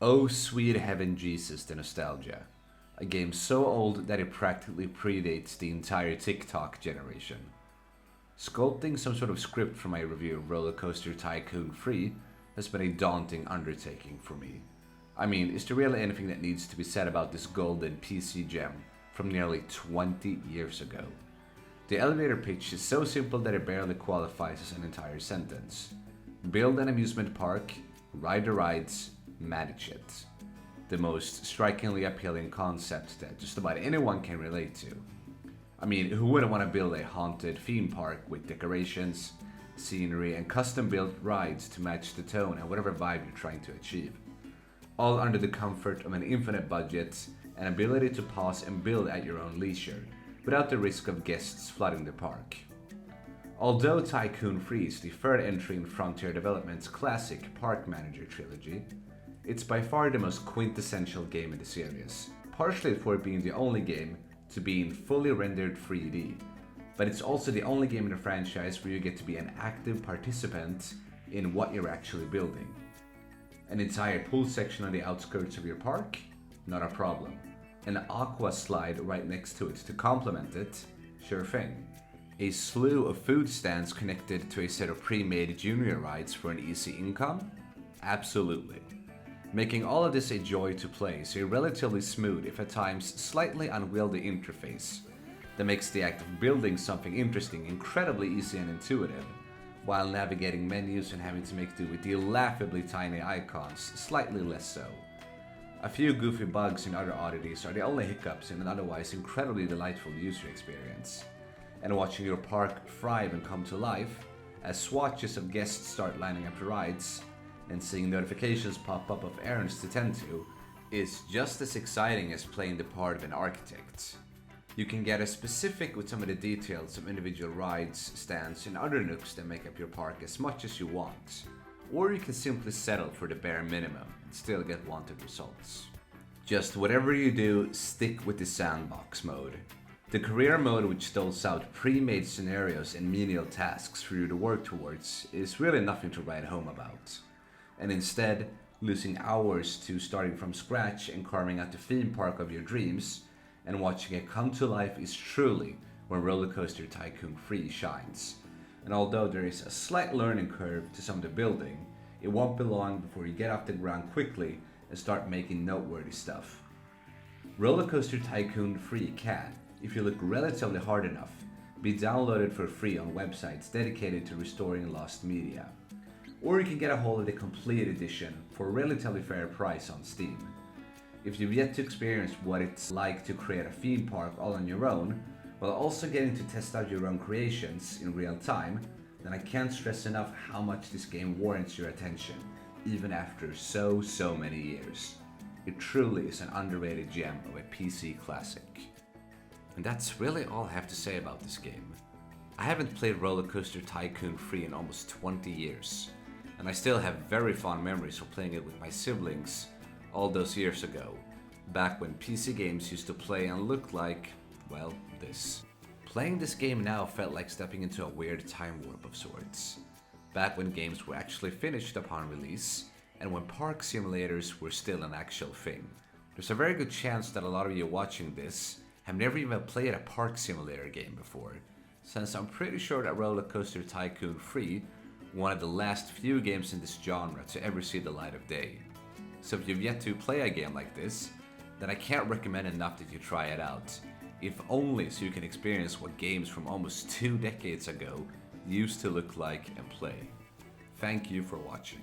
Oh sweet heaven Jesus, the nostalgia. A game so old that it practically predates the entire TikTok generation. Sculpting some sort of script for my review of Rollercoaster Tycoon 3 has been a daunting undertaking for me. I mean, is there really anything that needs to be said about this golden PC gem from nearly 20 years ago? The elevator pitch is so simple that it barely qualifies as an entire sentence. Build an amusement park, ride the rides, manage it. The most strikingly appealing concept that just about anyone can relate to. I mean, who wouldn't want to build a haunted theme park with decorations, scenery, and custom-built rides to match the tone and whatever vibe you're trying to achieve? All under the comfort of an infinite budget and ability to pause and build at your own leisure, without the risk of guests flooding the park. Although Tycoon 3 is the third entry in Frontier Development's classic Park Manager trilogy, it's by far the most quintessential game in the series, partially for it being the only game to be in fully rendered 3D, but it's also the only game in the franchise where you get to be an active participant in what you're actually building. An entire pool section on the outskirts of your park? Not a problem. An aqua slide right next to it to complement it? Sure thing. A slew of food stands connected to a set of pre-made junior rides for an easy income? Absolutely. Making all of this a joy to play is a relatively smooth, if at times slightly unwieldy interface that makes the act of building something interesting incredibly easy and intuitive, while navigating menus and having to make do with the laughably tiny icons slightly less so. A few goofy bugs and other oddities are the only hiccups in an otherwise incredibly delightful user experience. And watching your park thrive and come to life, as swatches of guests start lining up to rides, and seeing notifications pop up of errands to tend to, is just as exciting as playing the part of an architect. You can get as specific with some of the details of individual rides, stands, and other nooks that make up your park as much as you want. Or you can simply settle for the bare minimum and still get wanted results. Just whatever you do, stick with the sandbox mode. The career mode, which doles out pre-made scenarios and menial tasks for you to work towards, is really nothing to write home about. And instead, losing hours to starting from scratch and carving out the theme park of your dreams, and watching it come to life is truly where Rollercoaster Tycoon 3 shines. And although there is a slight learning curve to some of the building, it won't be long before you get off the ground quickly and start making noteworthy stuff. Rollercoaster Tycoon 3 can, if you look relatively hard enough, be downloaded for free on websites dedicated to restoring lost media. Or you can get a hold of the complete edition for a relatively fair price on Steam. If you've yet to experience what it's like to create a theme park all on your own, while also getting to test out your own creations in real time, then I can't stress enough how much this game warrants your attention, even after so many years. It truly is an underrated gem of a PC classic. And that's really all I have to say about this game. I haven't played Rollercoaster Tycoon 3 in almost 20 years, and I still have very fond memories of playing it with my siblings all those years ago, back when PC games used to play and look like, well, this. Playing this game now felt like stepping into a weird time warp of sorts, back when games were actually finished upon release, and when park simulators were still an actual thing. There's a very good chance that a lot of you watching this have never even played a park simulator game before, since I'm pretty sure that Rollercoaster Tycoon 3 one of the last few games in this genre to ever see the light of day. So if you've yet to play a game like this, then I can't recommend enough that you try it out, if only so you can experience what games from almost 2 decades ago used to look like and play. Thank you for watching.